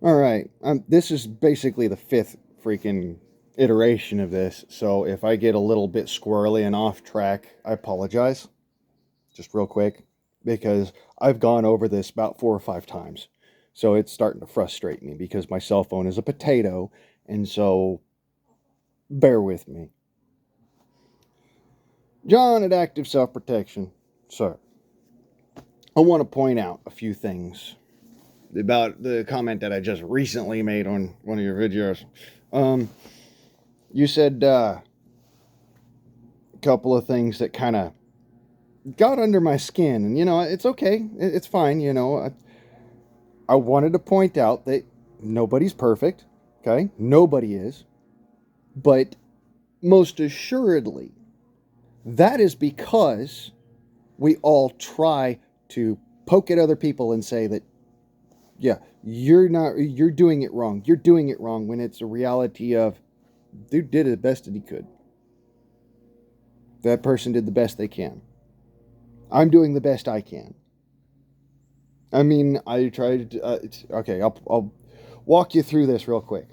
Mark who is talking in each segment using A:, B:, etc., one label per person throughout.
A: All right. This is basically the fifth freaking iteration of this. So if I get a little bit squirrely and off track, I apologize. Just real quick, because I've gone over this about 4 or 5 times. So it's starting to frustrate me because my cell phone is a potato. And so bear with me. John at Active Self Protection. Sir, I want to point out a few things about the comment that I just recently made on one of your videos. Um, you said a couple of things that kind of got under my skin, and it's okay, it's fine. I wanted to point out that nobody's perfect, okay? Nobody is, but most assuredly, that is because we all try to poke at other people and say that, yeah, you're doing it wrong. You're doing it wrong when it's a reality of, dude did the best that he could. That person did the best they can. I'm doing the best I can. I mean, I tried. Okay, I'll walk you through this real quick.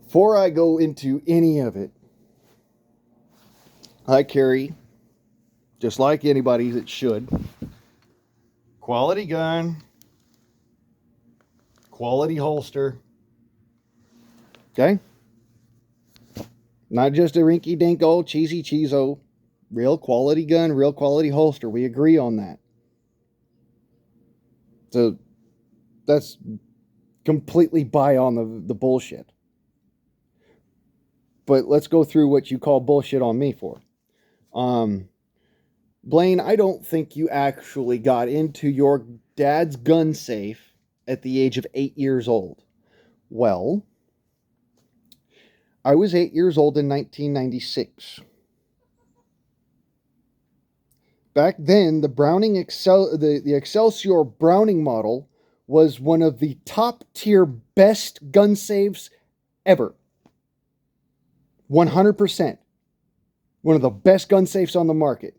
A: Before I go into any of it, I carry, just like anybody that should, quality gun, quality holster. Okay? Not just a rinky dink old cheesy cheeso. Real quality gun, real quality holster. We agree on that. So that's completely buy on the bullshit. But let's go through what you call bullshit on me for. Blaine, I don't think you actually got into your dad's gun safe at the age of 8 years old. Well, I was 8 years old in 1996. Back then, the the Excelsior Browning model was one of the top tier best gun safes ever. 100%. One of the best gun safes on the market.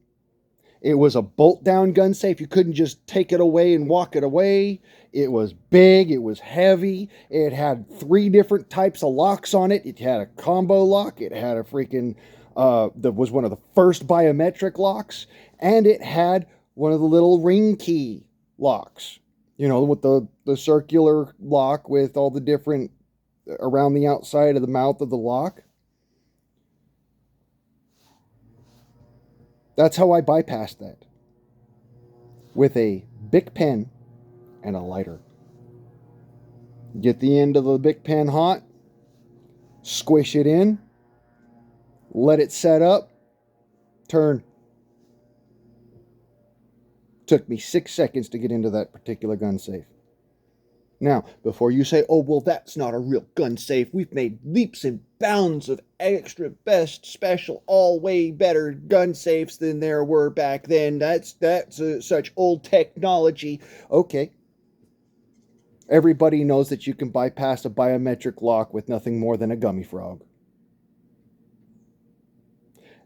A: It was a bolt down gun safe. You couldn't just take it away and walk it away. It was big. It was heavy. It had 3 different types of locks on it. It had a combo lock. It had a freaking, that was one of the first biometric locks. And it had one of the little ring key locks, with the circular lock with all the different around the outside of the mouth of the lock. That's how I bypassed that. With a Bic pen and a lighter. Get the end of the Bic pen hot, squish it in, let it set up, turn. Took me 6 seconds to get into that particular gun safe. Now, before you say, oh, well, that's not a real gun safe, we've made leaps and bounds of extra best special all way better gun safes than there were back then. That's such old technology. Okay. Everybody knows that you can bypass a biometric lock with nothing more than a gummy frog.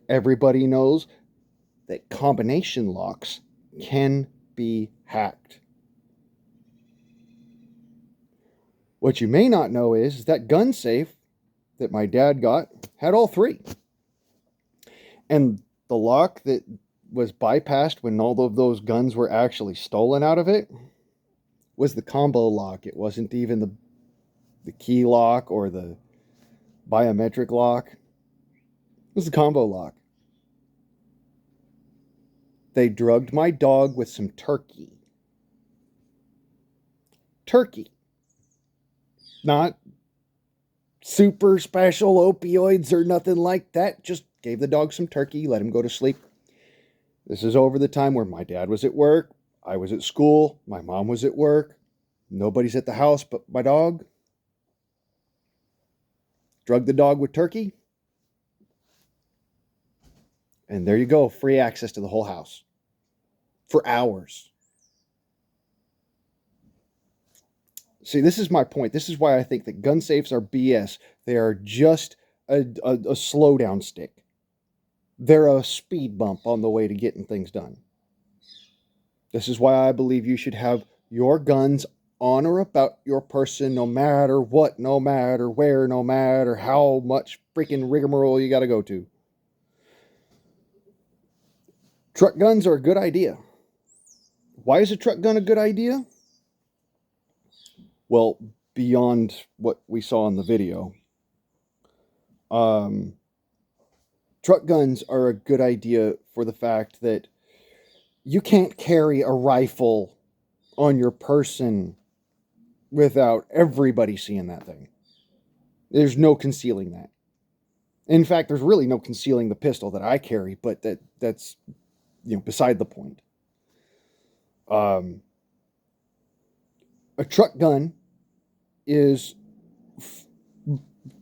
A: Everybody knows that combination locks can be hacked. What you may not know is that gun safe that my dad got had all 3. And the lock that was bypassed when all of those guns were actually stolen out of it was the combo lock. It wasn't even the key lock or the biometric lock. It was the combo lock. They drugged my dog with some turkey. Turkey. Not super special opioids or nothing like that. Just gave the dog some turkey, let him go to sleep. This is over the time where my dad was at work, I was at school, my mom was at work, nobody's at the house but my dog. Drug the dog with turkey. And there you go, free access to the whole house. For hours. See, this is my point. This is why I think that gun safes are BS. They are just a slowdown stick. They're a speed bump on the way to getting things done. This is why I believe you should have your guns on or about your person, no matter what, no matter where, no matter how much freaking rigmarole you got to go to. Truck guns are a good idea. Why is a truck gun a good idea? Well, beyond what we saw in the video, truck guns are a good idea for the fact that you can't carry a rifle on your person without everybody seeing that thing. There's no concealing that. In fact, there's really no concealing the pistol that I carry, but that's beside the point. A truck gun is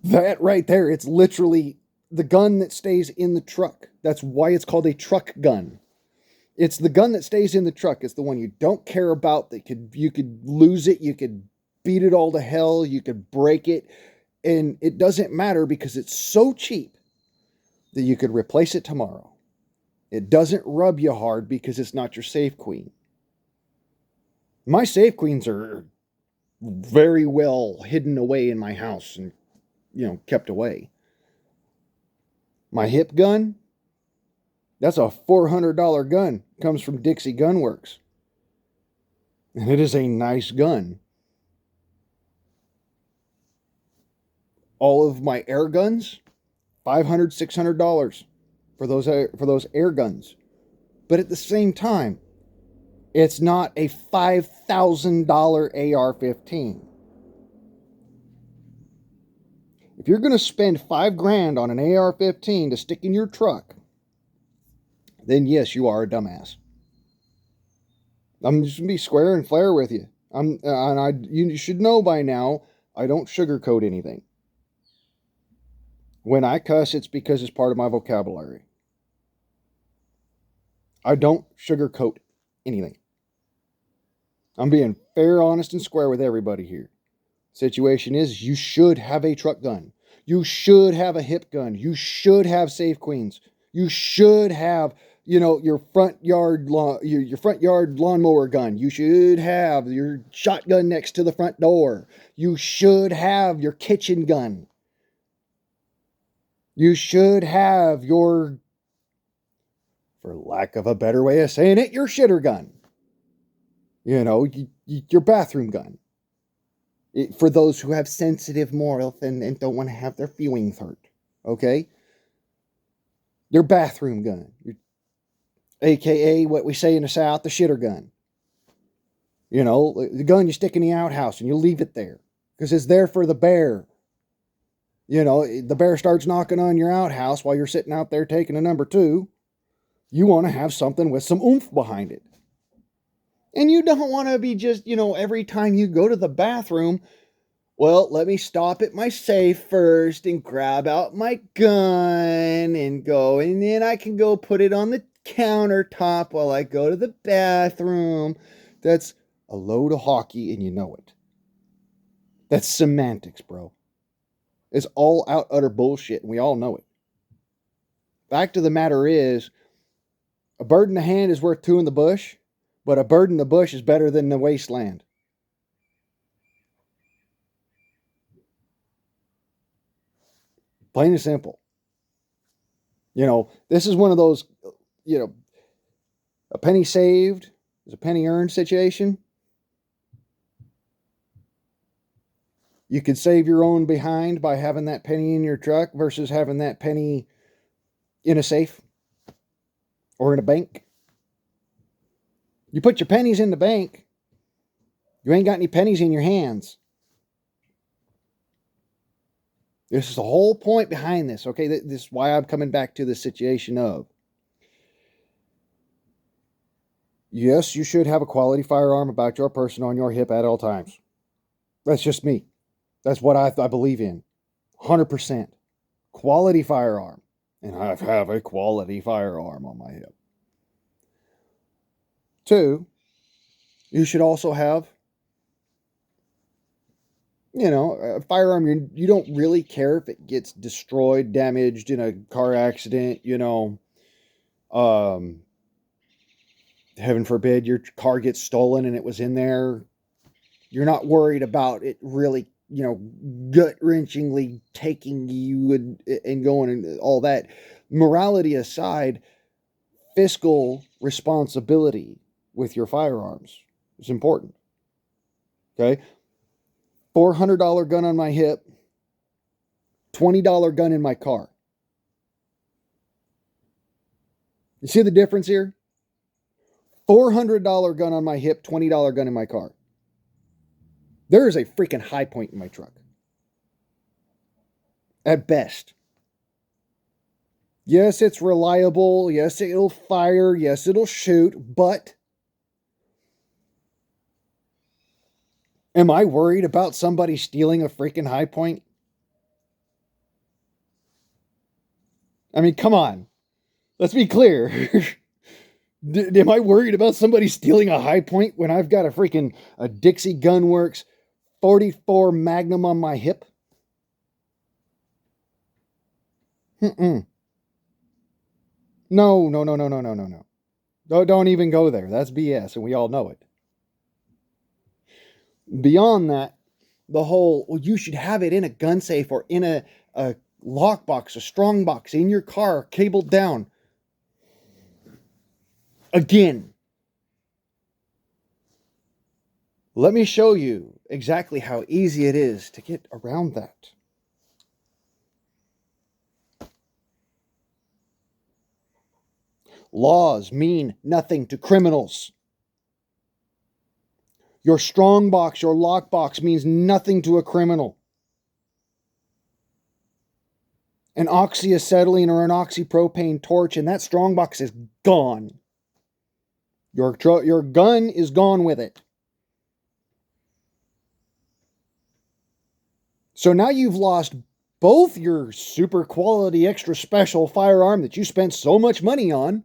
A: that right there. It's literally the gun that stays in the truck. That's why it's called a truck gun. It's the gun that stays in the truck. It's the one you don't care about. You could lose it. You could beat it all to hell. You could break it. And it doesn't matter because it's so cheap that you could replace it tomorrow. It doesn't rub you hard because it's not your safe queen. My safe queens are very well hidden away in my house and, kept away. My hip gun, that's a $400 gun. Comes from Dixie Gun Works. And it is a nice gun. All of my air guns, $500, $600 for those air guns. But at the same time, it's not a $5,000 AR-15. If you're going to spend $5,000 on an AR-15 to stick in your truck, then yes, you are a dumbass. I'm just going to be square and flare with you. You should know by now, I don't sugarcoat anything. When I cuss, it's because it's part of my vocabulary. I don't sugarcoat anything. I'm being fair, honest, and square with everybody here. Situation is, you should have a truck gun. You should have a hip gun. You should have safe queens. You should have, your front yard lawnmower gun. You should have your shotgun next to the front door. You should have your kitchen gun. You should have your, for lack of a better way of saying it, your shitter gun. Your bathroom gun. For those who have sensitive morals and don't want to have their feelings hurt. Okay? Your bathroom gun. AKA what we say in the South, the shitter gun. The gun you stick in the outhouse and you leave it there. Because it's there for the bear. The bear starts knocking on your outhouse while you're sitting out there taking a number 2. You want to have something with some oomph behind it. And you don't want to be just, every time you go to the bathroom, well, let me stop at my safe first and grab out my gun and go, and then I can go put it on the countertop while I go to the bathroom. That's a load of hockey and you know it. That's semantics, bro. It's all out utter bullshit and we all know it. Fact of the matter is, a bird in the hand is worth 2 in the bush. But a bird in the bush is better than the wasteland. Plain and simple. This is one of those, a penny saved is a penny earned situation. You could save your own behind by having that penny in your truck versus having that penny in a safe or in a bank. You put your pennies in the bank, you ain't got any pennies in your hands. This is the whole point behind this, okay? This is why I'm coming back to the situation of, yes, you should have a quality firearm about your person on your hip at all times. That's just me. That's what I believe in. 100%. Quality firearm. And I have a quality firearm on my hip. 2, you should also have, a firearm you don't really care if it gets destroyed, damaged in a car accident, heaven forbid your car gets stolen and it was in there, You're not worried about it really, gut-wrenchingly taking you and going and all that. Morality aside, fiscal responsibility with your firearms is important. Okay? $400 gun on my hip, $20 gun in my car. You see the difference here? $400 gun on my hip, $20 gun in my car. There is a freaking high point in my truck. At best. Yes, it's reliable. Yes, it'll fire. Yes, it'll shoot. But am I worried about somebody stealing a freaking high point? I mean, come on. Let's be clear. Am I worried about somebody stealing a high point when I've got a Dixie Gunworks 44 Magnum on my hip? No. Don't even go there. That's BS, and we all know it. Beyond that, the whole, well, you should have it in a gun safe or in a lockbox, a strong box, in your car, cabled down. Again, let me show you exactly how easy it is to get around that. Laws mean nothing to criminals. Your strong box, your lockbox means nothing to a criminal. An oxyacetylene or an oxypropane torch and that strong box is gone. Your gun is gone with it. So now you've lost both your super quality, extra special firearm that you spent so much money on,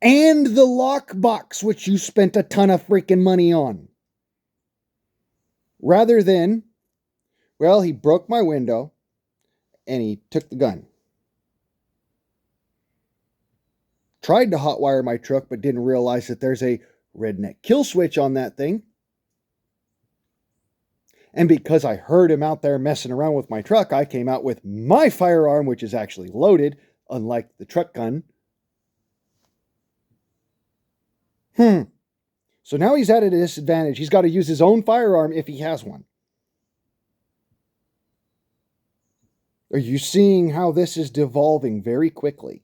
A: and the lockbox, which you spent a ton of freaking money on. Rather than, well, he broke my window and he took the gun. Tried to hotwire my truck, but didn't realize that there's a redneck kill switch on that thing. And because I heard him out there messing around with my truck, I came out with my firearm, which is actually loaded, unlike the truck gun. So now he's at a disadvantage. He's got to use his own firearm if he has one. Are you seeing how this is devolving very quickly?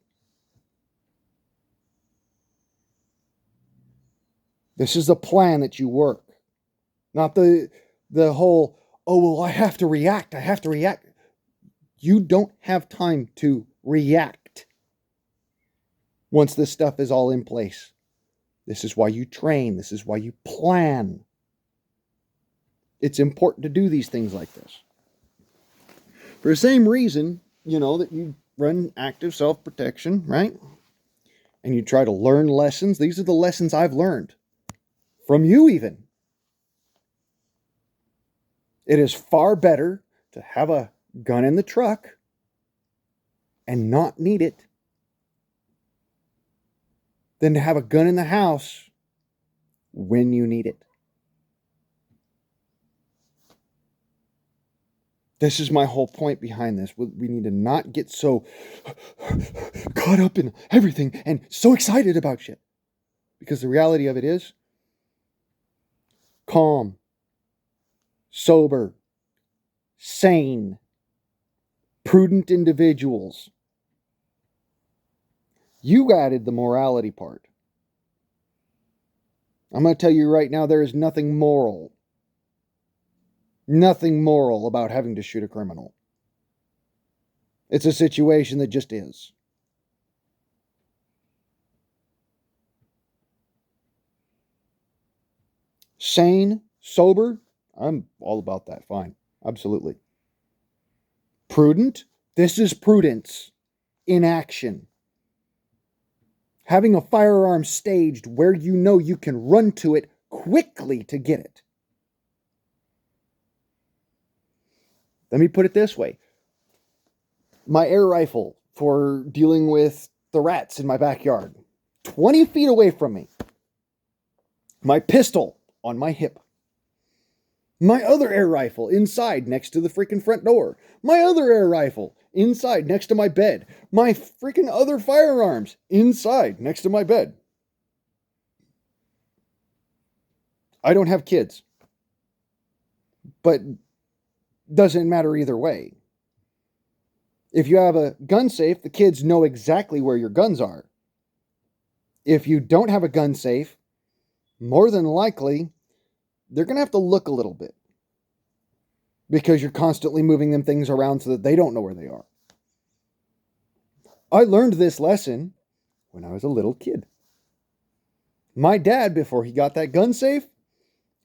A: This is a plan that you work. Not the whole, oh, well, I have to react. You don't have time to react once this stuff is all in place. This is why you train. This is why you plan. It's important to do these things like this. For the same reason, that you run active self-protection, right? And you try to learn lessons. These are the lessons I've learned. From you even. It is far better to have a gun in the truck and not need it than to have a gun in the house when you need it. This is my whole point behind this. We need to not get so caught up in everything and so excited about shit. Because the reality of it is, calm, sober, sane, prudent individuals. You added the morality part. I'm going to tell you right now, there is nothing moral about having to shoot a criminal. It's a situation that just is. Sane, sober, I'm all about that. Fine. Absolutely. Prudent, this is prudence in action. Having a firearm staged where you know you can run to it quickly to get it. Let me put it this way. My air rifle for dealing with the rats in my backyard, 20 feet away from me. My pistol on my hip. My other air rifle inside next to the freaking front door. My other air rifle inside next to my bed. My freaking other firearms inside next to my bed. I don't have kids, but doesn't matter either way. If you have a gun safe, the kids know exactly where your guns are. If you don't have a gun safe, more than likely, they're going to have to look a little bit because you're constantly moving them things around so that they don't know where they are. I learned this lesson when I was a little kid. My dad, before he got that gun safe,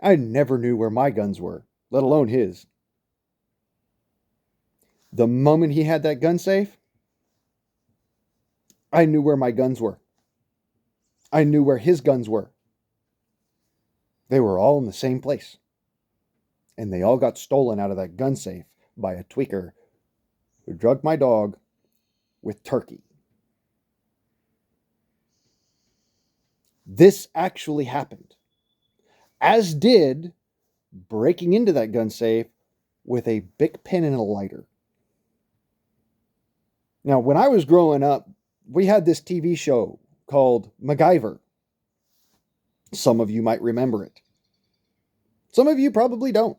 A: I never knew where my guns were, let alone his. The moment he had that gun safe, I knew where my guns were. I knew where his guns were. They were all in the same place. And they all got stolen out of that gun safe by a tweaker who drugged my dog with turkey. This actually happened, as did breaking into that gun safe with a Bic pen and a lighter. Now, when I was growing up, we had this TV show called MacGyver. Some of you might remember it. Some of you probably don't.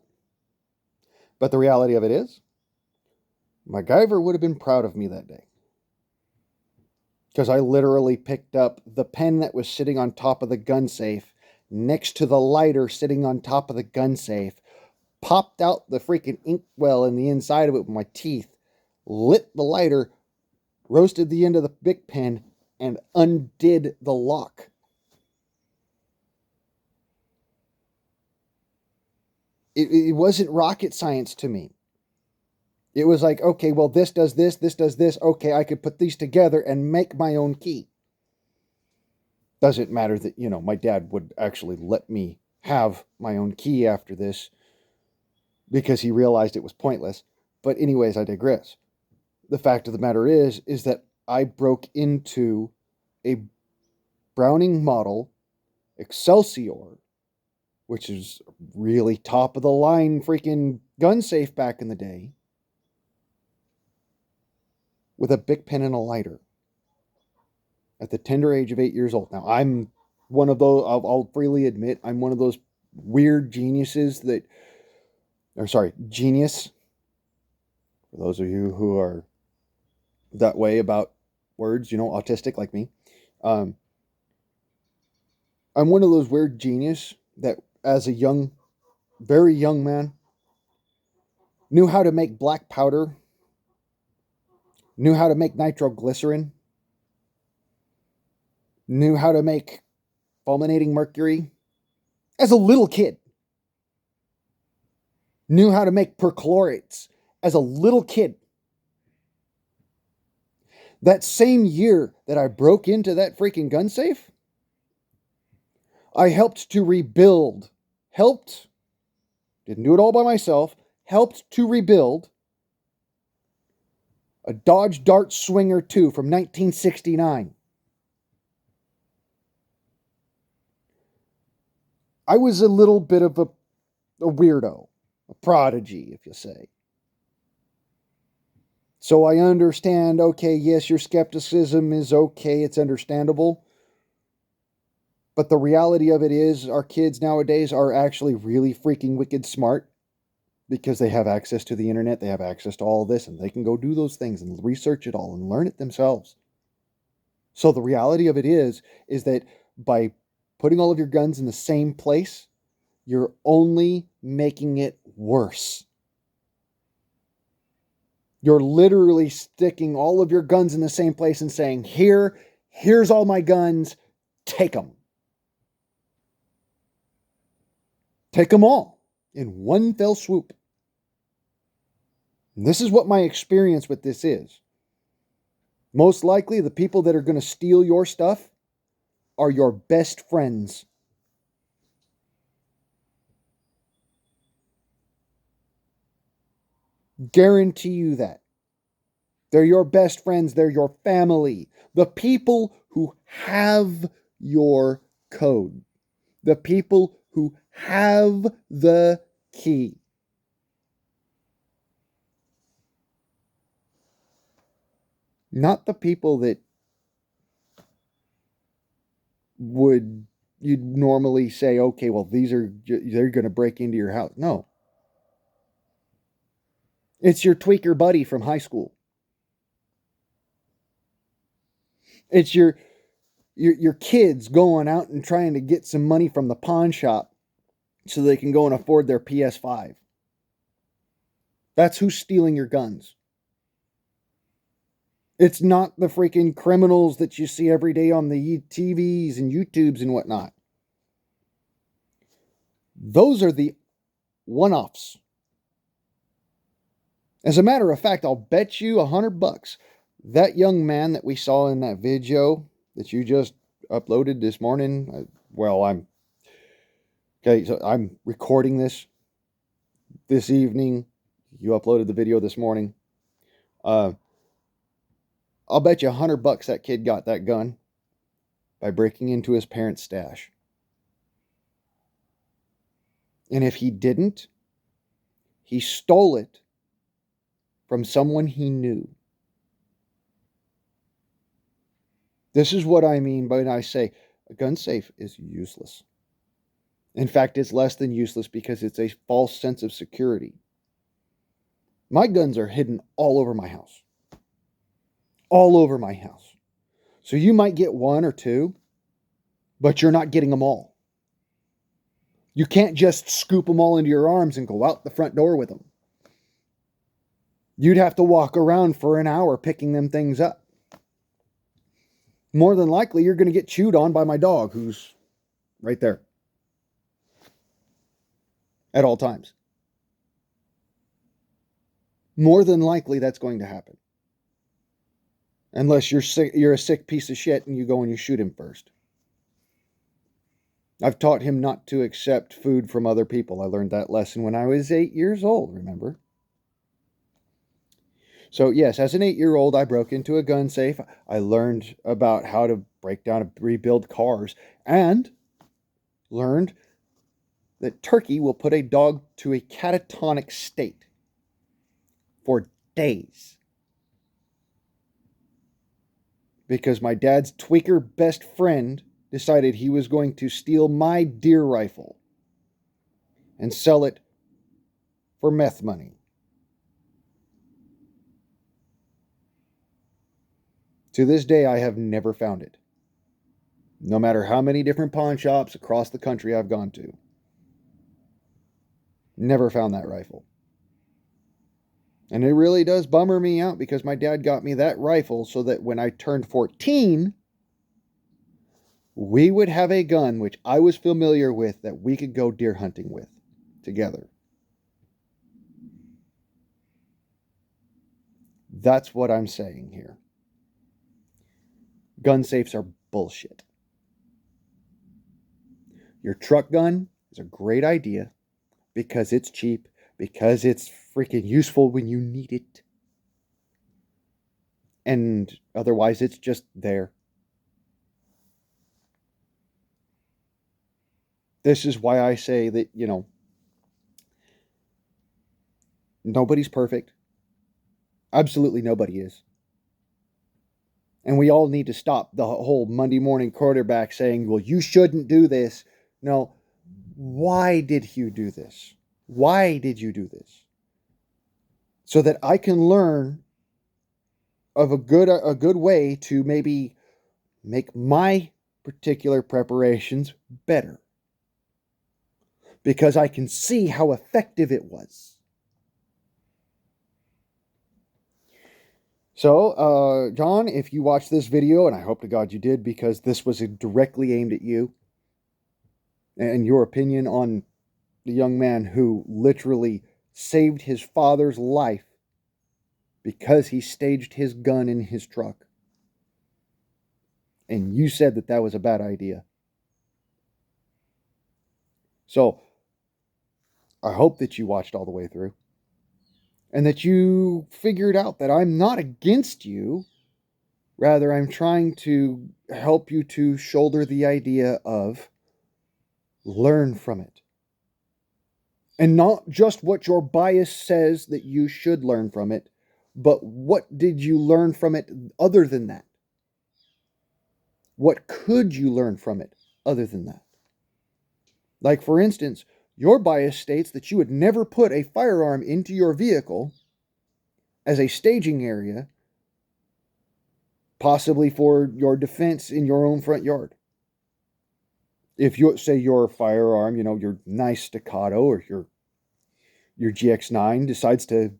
A: But the reality of it is, MacGyver would have been proud of me that day. Because I literally picked up the pen that was sitting on top of the gun safe, next to the lighter sitting on top of the gun safe, popped out the freaking inkwell in the inside of it with my teeth, lit the lighter, roasted the end of the Bic pen, and undid the lock. It wasn't rocket science to me. It was like, okay, well, this does this does this. Okay, I could put these together and make my own key. Doesn't matter that, my dad would actually let me have my own key after this because he realized it was pointless. But anyways, I digress. The fact of the matter is that I broke into a Browning model Excelsior, which is really top of the line freaking gun safe back in the day, with a Bic pen and a lighter at the tender age of 8 years old. Now, I'm one of those, I'll freely admit, I'm one of those weird geniuses genius, for those of you who are that way about words, autistic like me. I'm one of those weird genius that as a very young man, knew how to make black powder, knew how to make nitroglycerin, knew how to make fulminating mercury as a little kid, knew how to make perchlorates as a little kid. That same year that I broke into that freaking gun safe, I helped to rebuild, didn't do it all by myself, helped to rebuild a Dodge Dart Swinger 2 from 1969. I was a little bit of a weirdo, a prodigy, if you say. So I understand, okay, yes, your skepticism is okay, it's understandable. But the reality of it is, our kids nowadays are actually really freaking wicked smart because they have access to the internet, they have access to all this, and they can go do those things and research it all and learn it themselves. So the reality of it is that by putting all of your guns in the same place, you're only making it worse. You're literally sticking all of your guns in the same place and saying, here's all my guns, take them. Take them all in one fell swoop. And this is what my experience with this is. Most likely, the people that are going to steal your stuff are your best friends. Guarantee you that. They're your best friends. They're your family. The people who have your code. The people who have the key. Not the people that you'd normally say, okay, well, they're going to break into your house. No. It's your tweaker buddy from high school. It's your kids going out and trying to get some money from the pawn shop so they can go and afford their PS5. That's who's stealing your guns. It's not the freaking criminals that you see every day on the TVs and YouTubes and whatnot. Those are the one-offs. As a matter of fact, I'll bet you $100 that young man that we saw in that video that you just uploaded this morning. I'm recording this evening. You uploaded the video this morning. I'll bet you $100 that kid got that gun by breaking into his parents' stash. And if he didn't, he stole it from someone he knew. This is what I mean when I say a gun safe is useless. In fact, it's less than useless because it's a false sense of security. My guns are hidden all over my house. All over my house. So you might get one or two, but you're not getting them all. You can't just scoop them all into your arms and go out the front door with them. You'd have to walk around for an hour picking them things up. More than likely, you're going to get chewed on by my dog, who's right there at all times. More than likely, that's going to happen. Unless you're a sick piece of shit and you go and you shoot him first. I've taught him not to accept food from other people. I learned that lesson when I was 8 years old, remember? So yes, as an 8-year-old, I broke into a gun safe. I learned about how to break down and rebuild cars, and learned that Turkey will put a dog to a catatonic state for days. Because my dad's tweaker best friend decided he was going to steal my deer rifle and sell it for meth money. To this day, I have never found it. No matter how many different pawn shops across the country I've gone to. Never found that rifle. And it really does bummer me out because my dad got me that rifle so that when I turned 14, we would have a gun which I was familiar with that we could go deer hunting with together. That's what I'm saying here. Gun safes are bullshit. Your truck gun is a great idea because it's cheap, because it's freaking useful when you need it. And otherwise, it's just there. This is why I say that, nobody's perfect. Absolutely nobody is. And we all need to stop the whole Monday morning quarterback saying, well, you shouldn't do this. No, why did you do this? Why did you do this? So that I can learn of a good way to maybe make my particular preparations better. Because I can see how effective it was. So, John, if you watched this video, and I hope to God you did, because this was directly aimed at you, and your opinion on the young man who literally saved his father's life because he staged his gun in his truck. And you said that that was a bad idea. So, I hope that you watched all the way through. And that you figured out that I'm not against you. Rather, I'm trying to help you to shoulder the idea of learn from it. And not just what your bias says that you should learn from it, but what did you learn from it other than that? What could you learn from it other than that? Like, for instance, your bias states that you would never put a firearm into your vehicle as a staging area, possibly for your defense in your own front yard. If you say your firearm, your nice Staccato or your GX9 decides to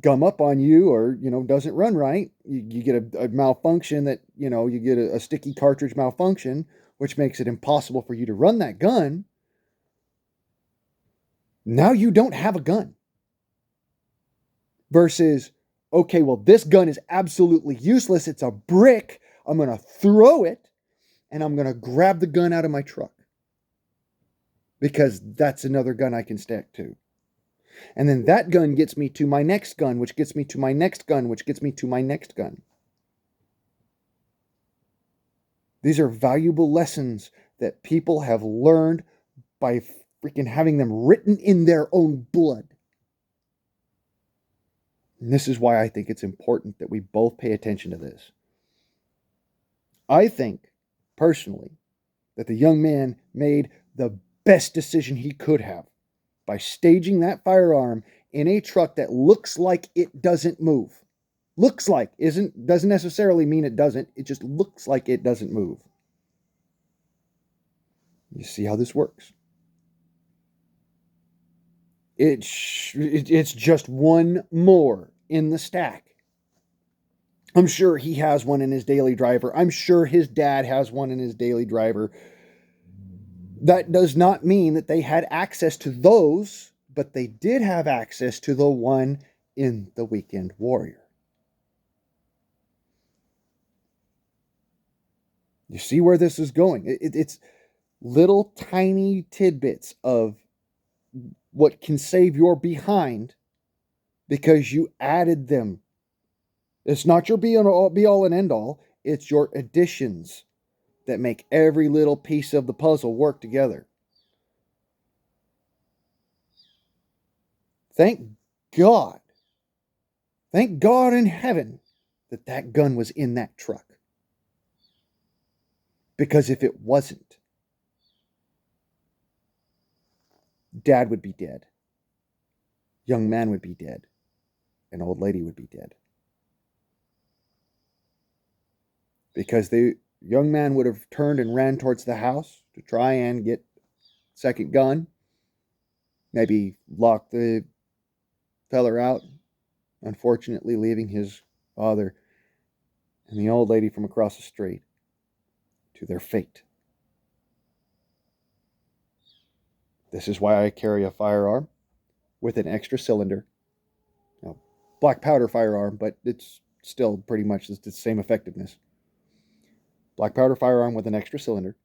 A: gum up on you, or doesn't run right, you get a malfunction, that you get a sticky cartridge malfunction, which makes it impossible for you to run that gun. Now you don't have a gun. Versus, okay, well, this gun is absolutely useless, it's a brick, I'm going to throw it, and I'm going to grab the gun out of my truck, because that's another gun I can stack to. And then that gun gets me to my next gun, which gets me to my next gun, which gets me to my next gun. These are valuable lessons that people have learned by freaking having them written in their own blood. And this is why I think it's important that we both pay attention to this. I think, personally, that the young man made the best decision he could have by staging that firearm in a truck that looks like it doesn't move. Looks like, doesn't necessarily mean it doesn't. It just looks like it doesn't move. You see how this works? It's just one more in the stack. I'm sure he has one in his daily driver. I'm sure his dad has one in his daily driver. That does not mean that they had access to those, but they did have access to the one in the Weekend Warrior. You see where this is going? It's little tiny tidbits of what can save your behind because you added them. It's not your be all and end all. It's your additions that make every little piece of the puzzle work together. Thank God in heaven that gun was in that truck. Because if it wasn't, Dad would be dead. Young man would be dead. An old lady would be dead. Because the young man would have turned and ran towards the house to try and get second gun. Maybe lock the feller out, unfortunately leaving his father and the old lady from across the street to their fate. This is why I carry a firearm with an extra cylinder. Black powder firearm, but it's still pretty much the same effectiveness. Black powder firearm with an extra cylinder.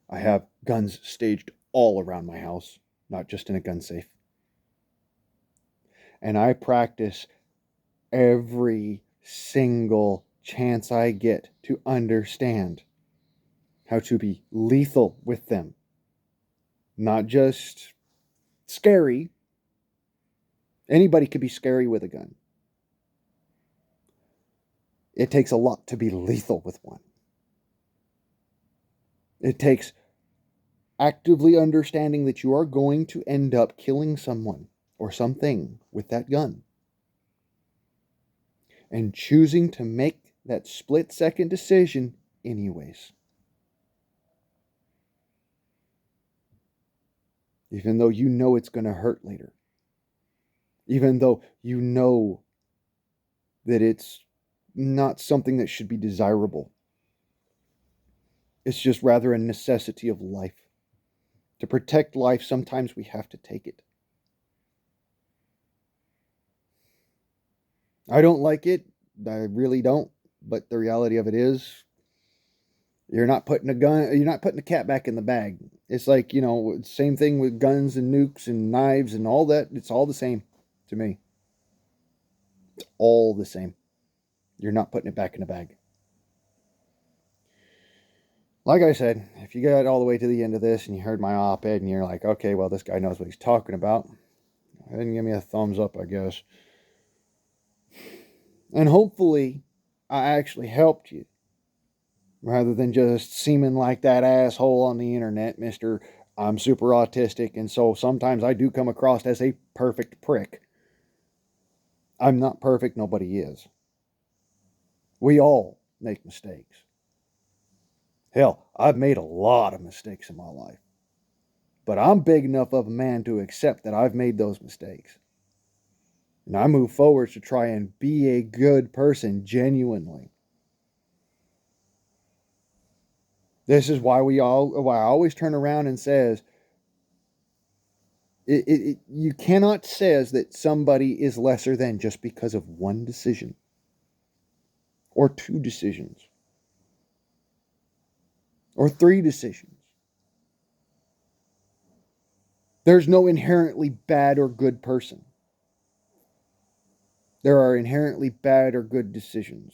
A: I have guns staged all around my house, not just in a gun safe. And I practice every single chance I get to understand how to be lethal with them. Not just scary. Anybody could be scary with a gun. It takes a lot to be lethal with one. It takes actively understanding that you are going to end up killing someone or something with that gun. And choosing to make that split-second decision anyways. Even though you know it's going to hurt later. Even though you know that it's not something that should be desirable. It's just rather a necessity of life. To protect life, sometimes we have to take it. I don't like it. I really don't. But the reality of it is, you're not putting the cat back in the bag. It's like, same thing with guns and nukes and knives and all that. It's all the same to me. It's all the same. You're not putting it back in the bag. Like I said, if you got all the way to the end of this and you heard my op-ed and you're like, okay, well, this guy knows what he's talking about, go ahead and give me a thumbs up, I guess. And hopefully I actually helped you rather than just seeming like that asshole on the internet, Mr. I'm super autistic, and so sometimes I do come across as a perfect prick. I'm not perfect, nobody is. We all make mistakes. Hell, I've made a lot of mistakes in my life. But I'm big enough of a man to accept that I've made those mistakes. And I move forward to try and be a good person genuinely. This is why why I always turn around and says, you cannot says that somebody is lesser than just because of one decision or two decisions or three decisions. There's no inherently bad or good person. There are inherently bad or good decisions.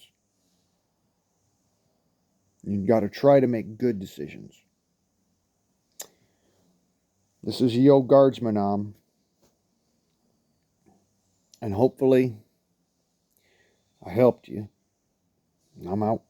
A: You've got to try to make good decisions. This is Yo Guardsman, and hopefully I helped you. I'm out.